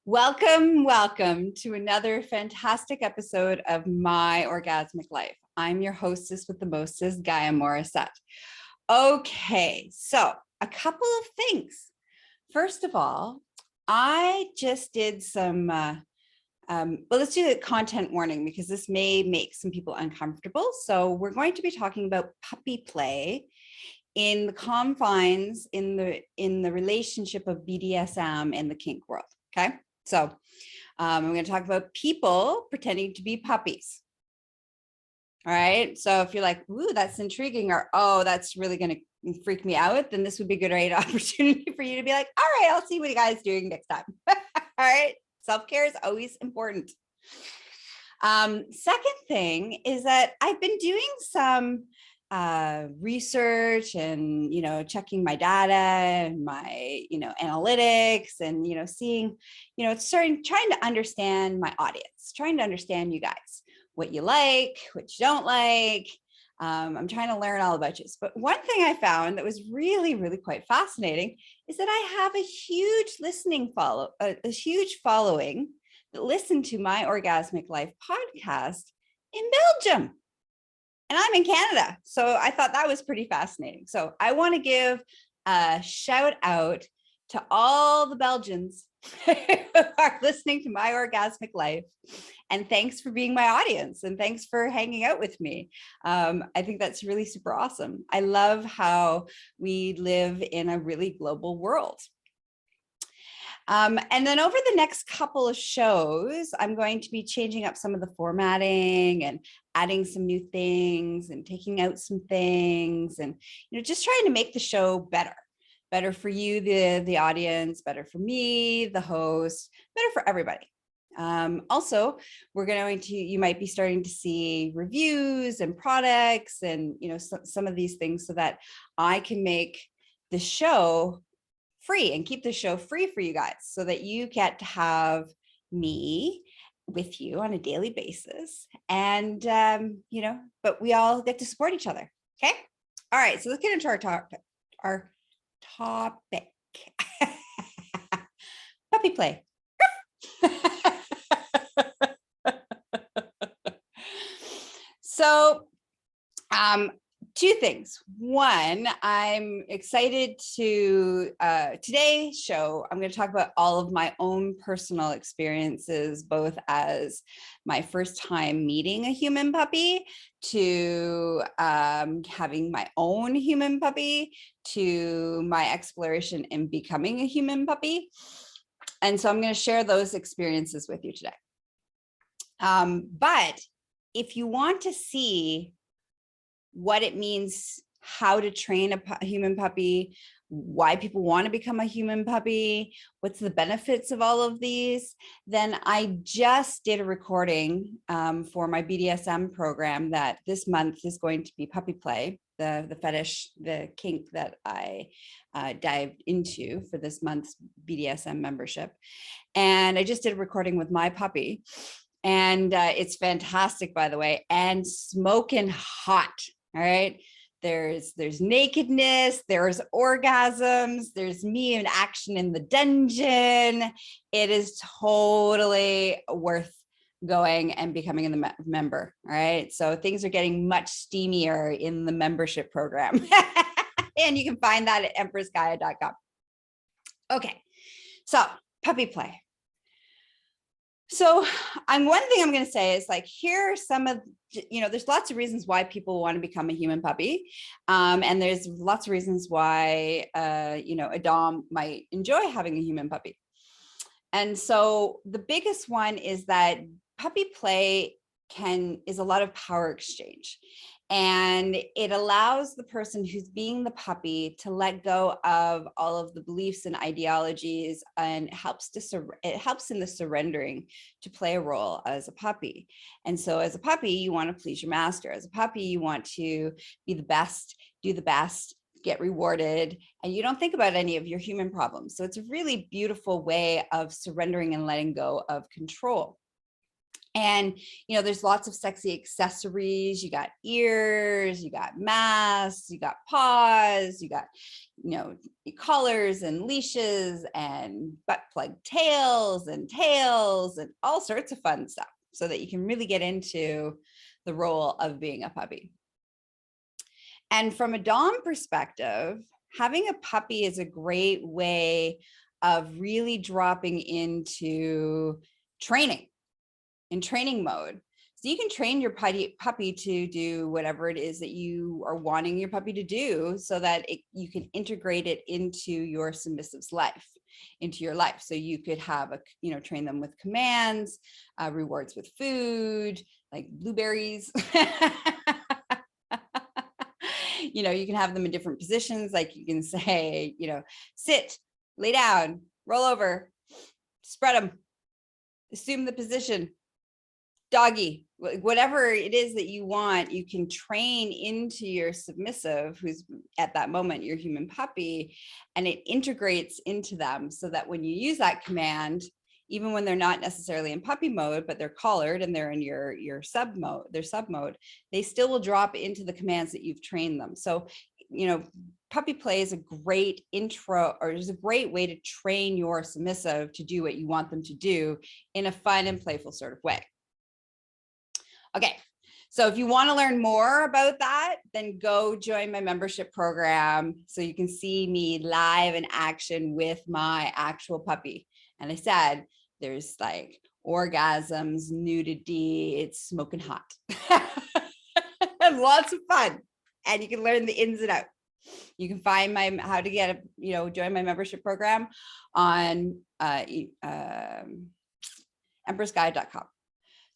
Welcome to another fantastic episode of My Orgasmic Life. I'm your hostess with the mostest, Gaia Morrissette. Okay, so a couple of things. First of all, I just did some, let's do the content warning because this may make some people uncomfortable. So we're going to be talking about puppy play in the confines, in the relationship of BDSM and the kink world, okay? So I'm going to talk about people pretending to be puppies. All right. So if you're like, ooh, that's intriguing, or, oh, that's really going to freak me out, then this would be a great opportunity for you to be like, all right, I'll see what you guys are doing next time. All right. Self-care is always important. Second thing is that I've been doing some research and, checking my data and my, analytics and, seeing, trying to understand my audience, trying to understand you guys, what you like, what you don't like. I'm trying to learn all about you. But one thing I found that was really, really quite fascinating is that I have a huge a huge following that listen to My Orgasmic Life podcast in Belgium. And I'm in Canada. So I thought that was pretty fascinating. So I want to give a shout out to all the Belgians who are listening to My Orgasmic Life. And thanks for being my audience. And thanks for hanging out with me. I think that's really super awesome. I love how we live in a really global world. And then over the next couple of shows, I'm going to be changing up some of the formatting and adding some new things and taking out some things and, just trying to make the show better for you, the audience, better for me, the host, better for everybody. Also, you might be starting to see reviews and products and, some of these things so that I can make the show free and keep the show free for you guys so that you get to have me with you on a daily basis. And, but we all get to support each other. Okay. All right. So let's get into our topic. Puppy play. So, two things. One, I'm excited to today's show, I'm going to talk about all of my own personal experiences, both as my first time meeting a human puppy, to having my own human puppy, to my exploration in becoming a human puppy. And so I'm going to share those experiences with you today. But if you want to see what it means, how to train a human puppy, why people want to become a human puppy, what's the benefits of all of these, then I just did a recording for my BDSM program that this month is going to be puppy play, the fetish, the kink that I dived into for this month's BDSM membership. And I just did a recording with my puppy. And it's fantastic, by the way, and smoking hot. All right. There's nakedness, there's orgasms, there's me in action in the dungeon. It is totally worth going and becoming a member. All right. So things are getting much steamier in the membership program. And you can find that at empressgaia.com. Okay. So puppy play. So one thing I'm going to say is like, here are some of, there's lots of reasons why people want to become a human puppy. And there's lots of reasons why, a dom might enjoy having a human puppy. And so the biggest one is that puppy play is a lot of power exchange. And it allows the person who's being the puppy to let go of all of the beliefs and ideologies, and it helps in the surrendering to play a role as a puppy. And so as a puppy, you want to please your master. As a puppy, you want to be the best, do the best, get rewarded, and you don't think about any of your human problems. So it's a really beautiful way of surrendering and letting go of control. And, there's lots of sexy accessories. You got ears, you got masks, you got paws, you got, collars and leashes and butt plug tails and all sorts of fun stuff, so that you can really get into the role of being a puppy. And from a Dom perspective, having a puppy is a great way of really dropping into training, in training mode. So you can train your puppy to do whatever it is that you are wanting your puppy to do, so that you can integrate it into your submissive's life, into your life. So you could have train them with commands, rewards with food, like blueberries. You can have them in different positions. Like you can say, sit, lay down, roll over, spread them, assume the position, doggy, whatever it is that you want. You can train into your submissive, who's at that moment your human puppy, and it integrates into them, so that when you use that command, even when they're not necessarily in puppy mode, but they're collared and they're in your sub mode, they still will drop into the commands that you've trained them. So, puppy play is a great intro, or is a great way to train your submissive to do what you want them to do in a fun and playful sort of way. Okay, so if you want to learn more about that, then go join my membership program, so you can see me live in action with my actual puppy. And I said, there's like orgasms, nudity, it's smoking hot. And lots of fun. And you can learn the ins and outs. You can find how to get join my membership program on empressgaia.com.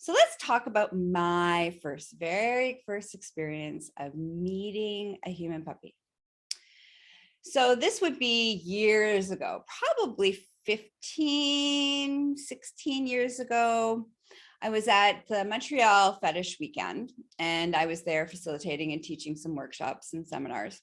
So let's talk about my very first experience of meeting a human puppy. So this would be years ago, probably 15, 16 years ago. I was at the Montreal Fetish Weekend, and I was there facilitating and teaching some workshops and seminars.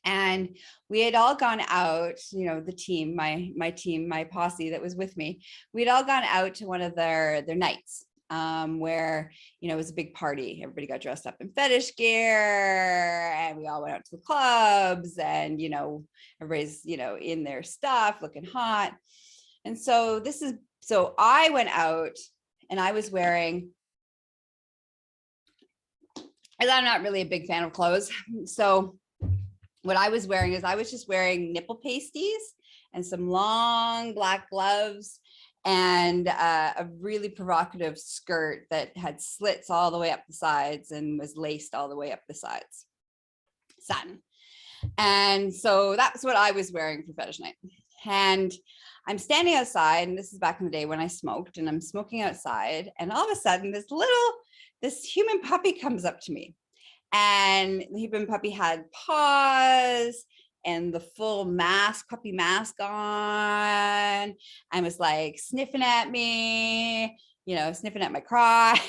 And we had all gone out, the team, my team, my posse that was with me, we'd all gone out to one of their nights, where, it was a big party. Everybody got dressed up in fetish gear, and we all went out to the clubs, and, everybody's, in their stuff, looking hot. And so I went out, and I was wearing, and I'm not really a big fan of clothes. So what I was wearing is I was just wearing nipple pasties and some long black gloves, and a really provocative skirt that had slits all the way up the sides and was laced all the way up the sides, satin. And so that's what I was wearing for fetish night. And I'm standing outside, and this is back in the day when I smoked, and I'm smoking outside, and all of a sudden this human puppy comes up to me. And the human puppy had paws and the full puppy mask on, and was like sniffing at me, sniffing at my crotch,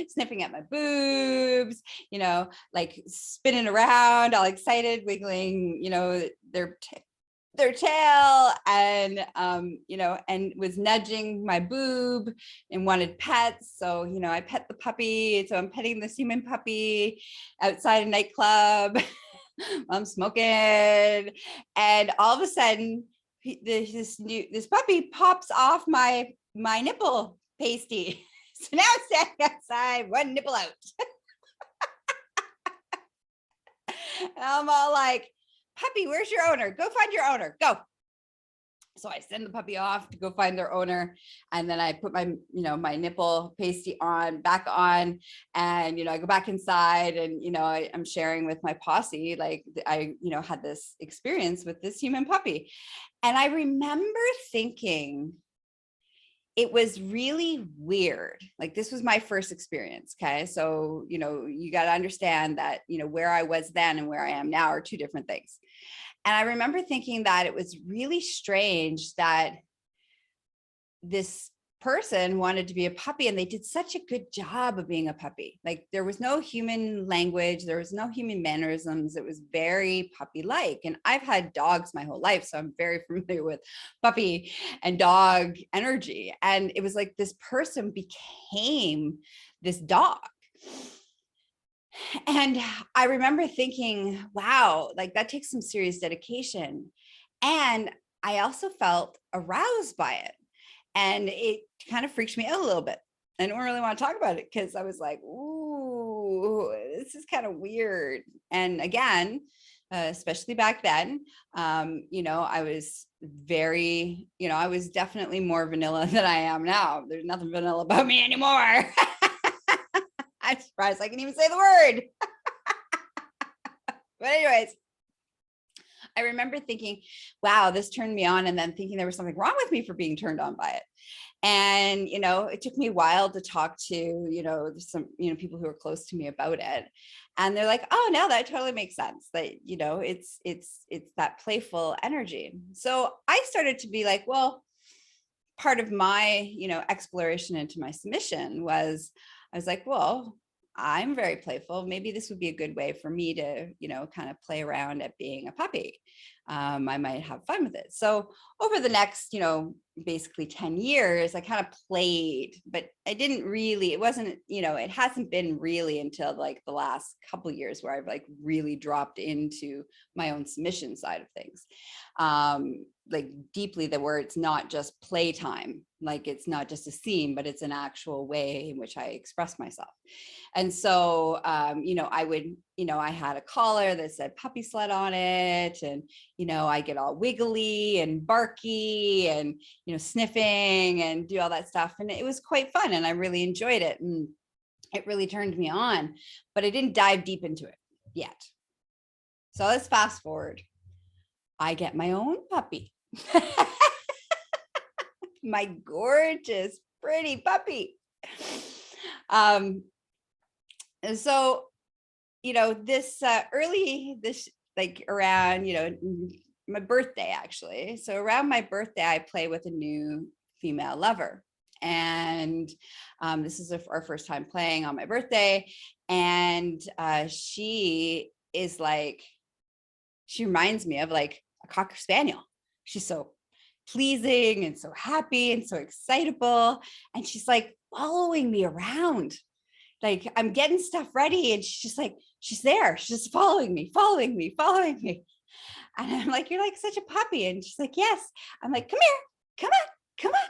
sniffing at my boobs, like spinning around, all excited, wiggling, their tail, and and was nudging my boob and wanted pets. So I pet the puppy. So I'm petting this human puppy outside a nightclub. I'm smoking, and all of a sudden this puppy pops off my nipple pasty. So now it's standing outside, one nipple out. And I'm all like, puppy, where's your owner? Go find your owner. Go. So I send the puppy off to go find their owner. And then I put my, my nipple pasty back on. And, I go back inside, and, I'm sharing with my posse, like I, had this experience with this human puppy. And I remember thinking it was really weird. Like, this was my first experience. Okay. So, you got to understand that, where I was then and where I am now are two different things. And I remember thinking that it was really strange that this person wanted to be a puppy, and they did such a good job of being a puppy. Like there was no human language, there was no human mannerisms. It was very puppy-like. And I've had dogs my whole life, so I'm very familiar with puppy and dog energy. And it was like this person became this dog. And I remember thinking, wow, like that takes some serious dedication. And I also felt aroused by it. And it kind of freaked me out a little bit. I don't really want to talk about it because I was like, ooh, this is kind of weird. And again, especially back then, I was very, I was definitely more vanilla than I am now. There's nothing vanilla about me anymore. I'm surprised I can even say the word. But anyways, I remember thinking, wow, this turned me on, and then thinking there was something wrong with me for being turned on by it. And, it took me a while to talk to, some, people who are close to me about it. And they're like, oh, now that totally makes sense, that, it's that playful energy. So I started to be like, well, part of my, exploration into my submission was, I was like, well, I'm very playful. Maybe this would be a good way for me to, kind of play around at being a puppy. I might have fun with it. So over the next, basically 10 years, I kind of played, but I didn't really, it wasn't, it hasn't been really until like the last couple of years where I've like really dropped into my own submission side of things. Like deeply, where it's not just playtime, like it's not just a scene, but it's an actual way in which I express myself. And so, I would, I had a collar that said puppy slut on it. And, I get all wiggly and barky and, sniffing and do all that stuff. And it was quite fun. And I really enjoyed it. And it really turned me on, but I didn't dive deep into it yet. So let's fast forward. I get my own puppy. My gorgeous, pretty puppy. So, this like around, my birthday, actually. So around my birthday, I play with a new female lover. And this is our first time playing on my birthday. And she is like, she reminds me of like a Cocker Spaniel. She's so pleasing and so happy and so excitable. And she's like following me around. Like I'm getting stuff ready and she's just like, she's there. She's just following me. And I'm like, you're like such a puppy. And she's like, yes. I'm like, come here, come on.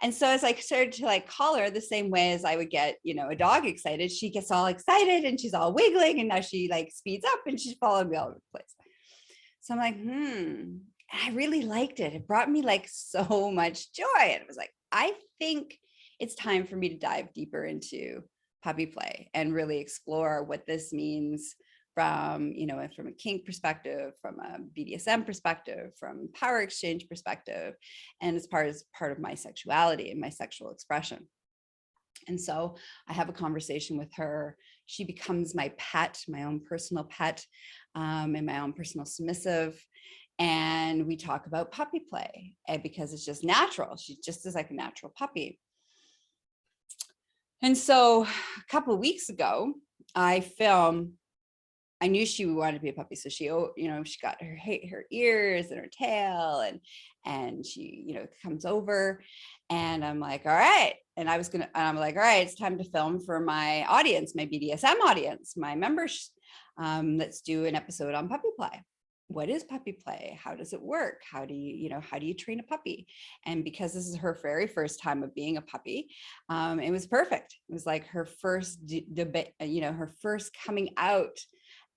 And so as I started to like call her the same way as I would get, a dog excited, she gets all excited and she's all wiggling. And now she like speeds up and she's following me all over the place. So I'm like, And I really liked it. It brought me like so much joy. And it was like, I think it's time for me to dive deeper into puppy play and really explore what this means from, from a kink perspective, from a BDSM perspective, from power exchange perspective, and as part of my sexuality and my sexual expression. And so I have a conversation with her. She becomes my pet, my own personal pet, and my own personal submissive. And we talk about puppy play, and because it's just natural. She just is like a natural puppy. And so a couple of weeks ago, I knew she wanted to be a puppy. So she, she got her ears and her tail and she, comes over and I'm like, all right. And I'm like, all right, it's time to film for my audience, my BDSM audience, my members. Let's do an episode on puppy play. What is puppy play? How does it work? How do you train a puppy? And because this is her very first time of being a puppy, it was perfect. It was like her first debate, her first coming out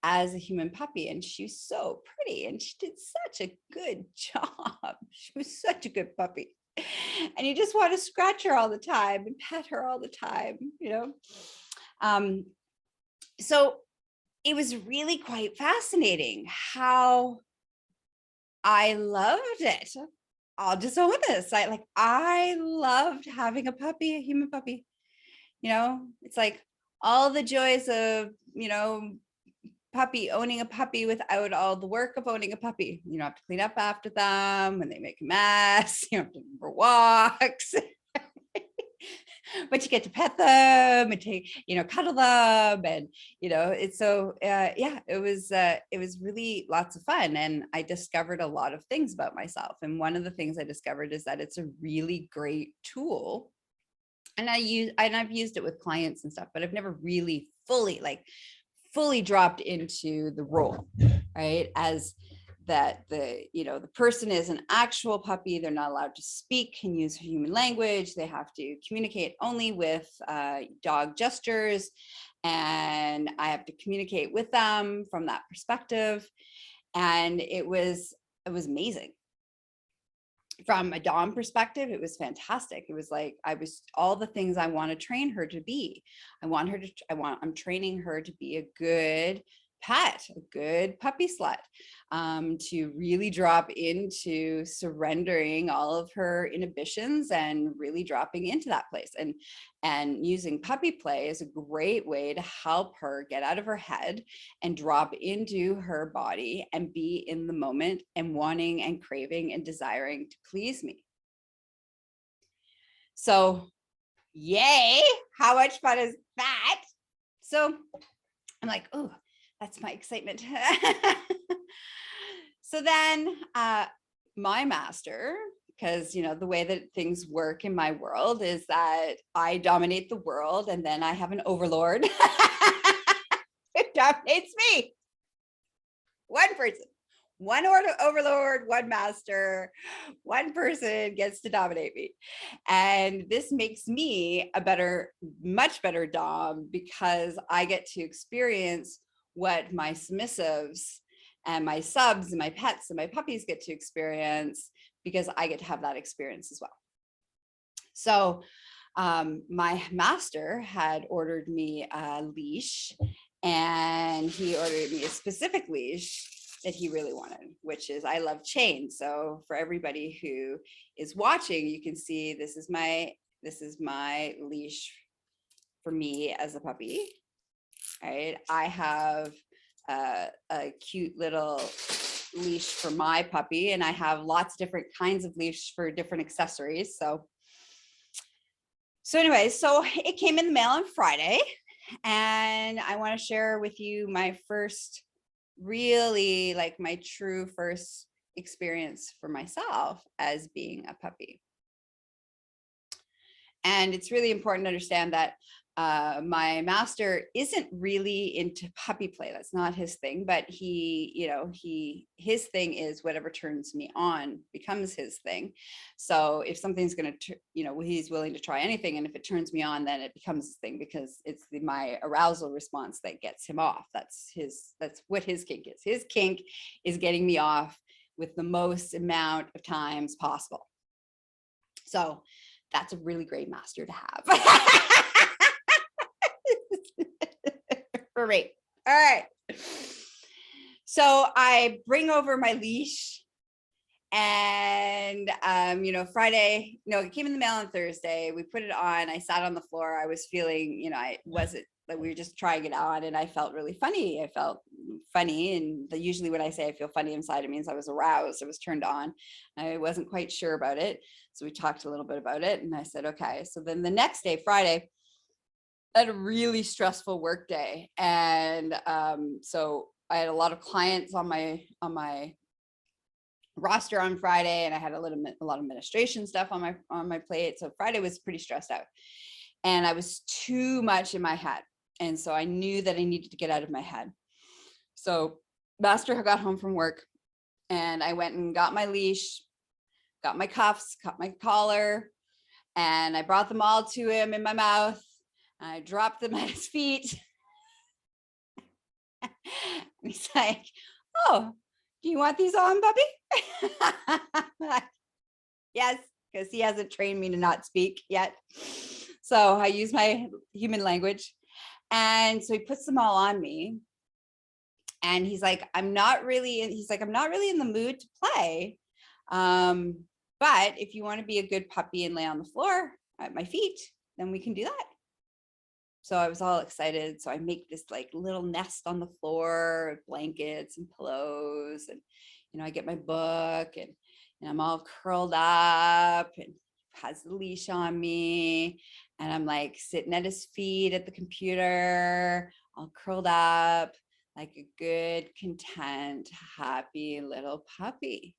as a human puppy. And she was so pretty and she did such a good job. She was such a good puppy. And you just want to scratch her all the time and pet her all the time, So it was really quite fascinating how I loved it. I'll just own this. I loved having a puppy, a human puppy. It's like all the joys of, owning a puppy without all the work of owning a puppy. You don't have to clean up after them when they make a mess. You don't have to go for walks. but you get to pet them and take, cuddle them. And, it's so, yeah, it was really lots of fun. And I discovered a lot of things about myself. And one of the things I discovered is that it's a really great tool. And I've used it with clients and stuff, but I've never really fully dropped into the role, right? As that the person is an actual puppy. They're not allowed to speak and use human language. They have to communicate only with dog gestures. And I have to communicate with them from that perspective. And it was amazing. From a Dom perspective, it was fantastic. It was like, I was all the things I want to train her to be. I'm training her to be a good pet, a good puppy slut, to really drop into surrendering all of her inhibitions and really dropping into that place. And using puppy play is a great way to help her get out of her head and drop into her body and be in the moment and wanting and craving and desiring to please me. So, yay, how much fun is that? So I'm like, oh, that's my excitement. So then my master, because, the way that things work in my world is that I dominate the world and then I have an overlord who dominates me. One person, one overlord, one master, one person gets to dominate me. And this makes me much better Dom, because I get to experience what my submissives and my subs and my pets and my puppies get to experience, because I get to have that experience as well. So my master had ordered me a leash, and he ordered me a specific leash that he really wanted, which is, I love chains. So for everybody who is watching, you can see this is my leash for me as a puppy. All right, I have a cute little leash for my puppy, and I have lots of different kinds of leash for different accessories. So anyway, so it came in the mail on Friday, and I want to share with you my first, really my true first experience for myself as being a puppy. And it's really important to understand that my master isn't really into puppy play. That's not his thing, but his thing is whatever turns me on becomes his thing. So if something's going to, he's willing to try anything. And if it turns me on, then it becomes his thing, because it's my arousal response that gets him off. That's what his kink is. His kink is getting me off with the most amount of times possible. So that's a really great master to have. For me. All right. So I bring over my leash, and Friday, it came in the mail on Thursday. We put it on. I sat on the floor. I was feeling, we were just trying it on, and I felt really funny. I felt funny. And usually when I say I feel funny inside, it means I was aroused. I was turned on. I wasn't quite sure about it. So we talked a little bit about it, and I said, okay. So then the next day, Friday, I had a really stressful work day. And so I had a lot of clients on my roster on Friday, and I had a lot of administration stuff on my plate. So Friday was pretty stressed out, and I was too much in my head. And so I knew that I needed to get out of my head. So Master got home from work, and I went and got my leash, got my cuffs, cut my collar, and I brought them all to him in my mouth. I dropped them at his feet. And he's like, oh, do you want these on, puppy? Yes, because he hasn't trained me to not speak yet. So I use my human language. And so he puts them all on me. And he's like, I'm not really in the mood to play. But if you want to be a good puppy and lay on the floor at my feet, then we can do that. So I was all excited. So I make this little nest on the floor, blankets and pillows, and I get my book, and I'm all curled up, and has the leash on me, and I'm like sitting at his feet at the computer, all curled up, like a good, content, happy little puppy.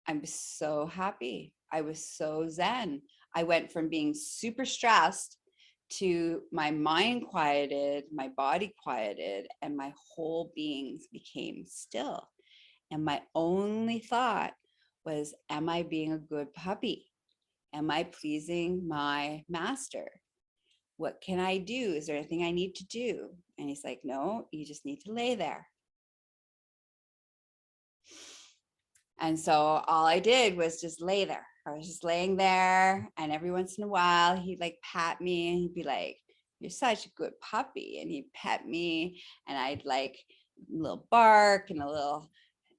I'm so happy. I was so zen. I went from being super stressed to my mind quieted, my body quieted, and my whole being became still. And my only thought was, am I being a good puppy? Am I pleasing my master? What can I do? Is there anything I need to do? And he's like, no, you just need to lay there. And so all I did was just lay there. I was just laying there, and every once in a while he'd like pat me and he'd be like, you're such a good puppy. And he'd pet me, and I'd like a little bark and a little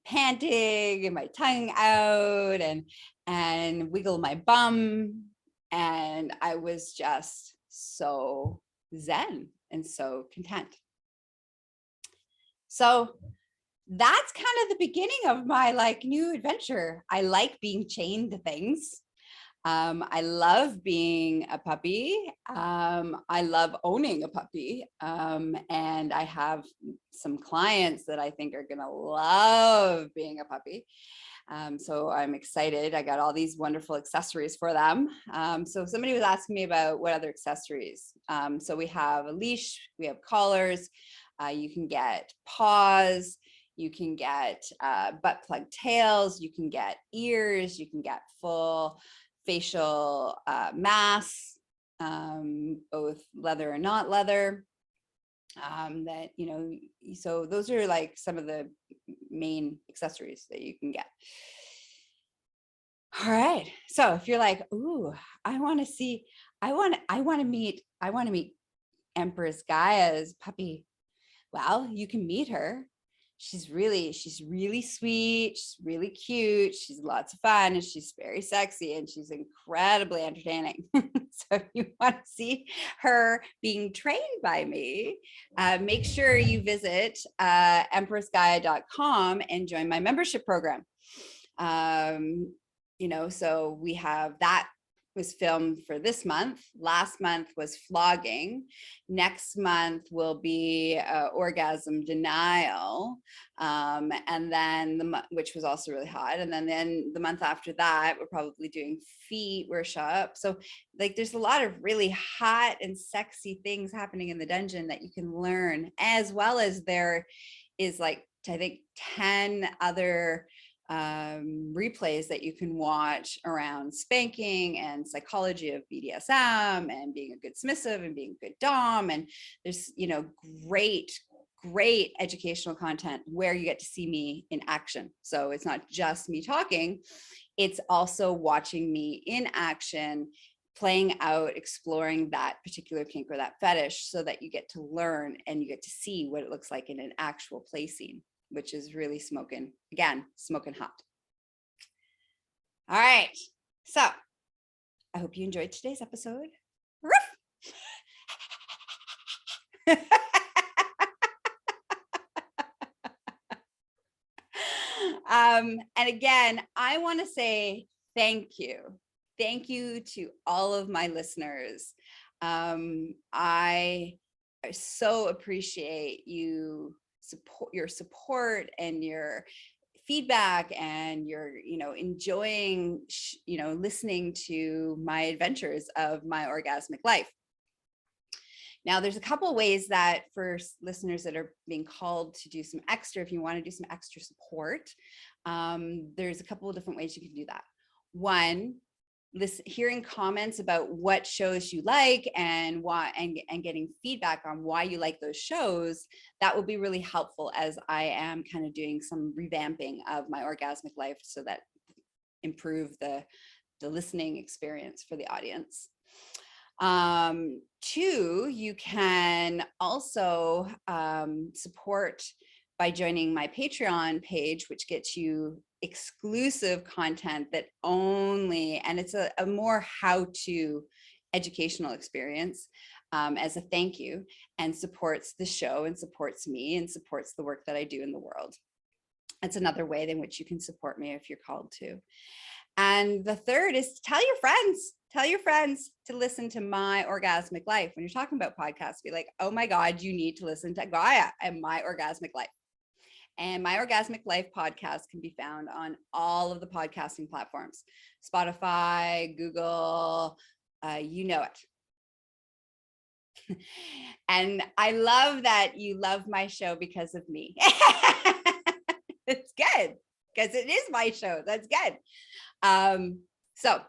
panting and my tongue out and wiggle my bum. And I was just so zen and so content. So that's kind of the beginning of my like new adventure. I like being chained to things. I love being a puppy. I love owning a puppy. And I have some clients that I think are going to love being a puppy. So I'm excited. I got all these wonderful accessories for them. So somebody was asking me about what other accessories. So we have a leash, we have collars, you can get paws, you can get butt plug tails, you can get ears, you can get full facial masks, both leather and not leather. That, you know, so those are like some of the main accessories that you can get. All right. So if you're like, ooh, I want to meet Empress Gaia's puppy. Well, you can meet her. She's really sweet. She's really cute. She's lots of fun, and she's very sexy, and she's incredibly entertaining. So if you want to see her being trained by me, make sure you visit empressgaia.com and join my membership program. You know, so we have that was filmed for this month. Last month was flogging. Next month will be orgasm denial, and then which was also really hot. And then the month after that, we're probably doing feet workshop. So like, there's a lot of really hot and sexy things happening in the dungeon that you can learn, as well as there is like, I think 10 other replays that you can watch around spanking and psychology of BDSM and being a good submissive and being a good dom. And there's, you know, great educational content where you get to see me in action. So it's not just me talking, it's also watching me in action, playing out, exploring that particular kink or that fetish, so that you get to learn and you get to see what it looks like in an actual play scene, which is really smoking hot. All right. So I hope you enjoyed today's episode. And again, I want to say thank you. Thank you to all of my listeners. I so appreciate your support and your feedback, and your, you know, enjoying, you know, listening to my adventures of my orgasmic life. Now, there's a couple ways that for listeners that are being called to do some extra, if you want to do some extra support, there's a couple of different ways you can do that. One, hearing comments about what shows you like and why, and getting feedback on why you like those shows, that will be really helpful, as I am kind of doing some revamping of my orgasmic life, so that improve the listening experience for the audience. Two, you can also support by joining my Patreon page, which gets you exclusive content that only, and it's a more how-to educational experience as a thank you, and supports the show and supports me and supports the work that I do in the world. That's another way in which you can support me if you're called to. And the third is to tell your friends to listen to My Orgasmic Life. When you're talking about podcasts, be like, oh my God, you need to listen to Gaia and My Orgasmic Life. And My Orgasmic Life podcast can be found on all of the podcasting platforms, Spotify, Google, you know it. And I love that you love my show because of me. It's good because it is my show. That's good. So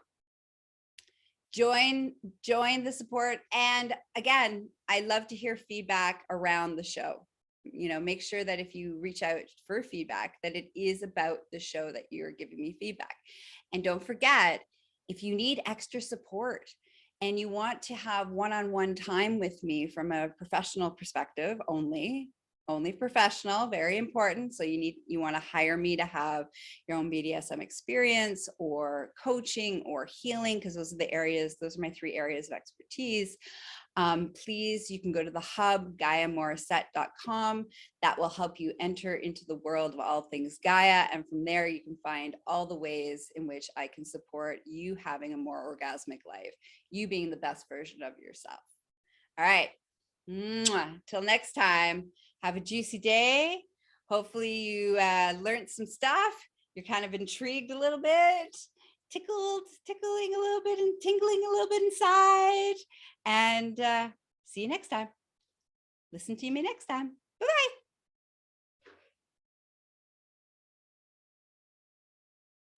join the support. And again, I love to hear feedback around the show. Make sure that if you reach out for feedback, that it is about the show that you're giving me feedback. And don't forget, if you need extra support and you want to have one-on-one time with me from a professional perspective only professional, very important. So you want to hire me to have your own BDSM experience or coaching or healing, because those are my 3 areas of expertise. Please, you can go to the hub, GaiaMorrissette.com. That will help you enter into the world of all things Gaia. And from there, you can find all the ways in which I can support you having a more orgasmic life, you being the best version of yourself. All right. Till next time, have a juicy day. Hopefully you learned some stuff. You're kind of intrigued a little bit, tickling a little bit and tingling a little bit inside. And see you next time. Listen to me next time.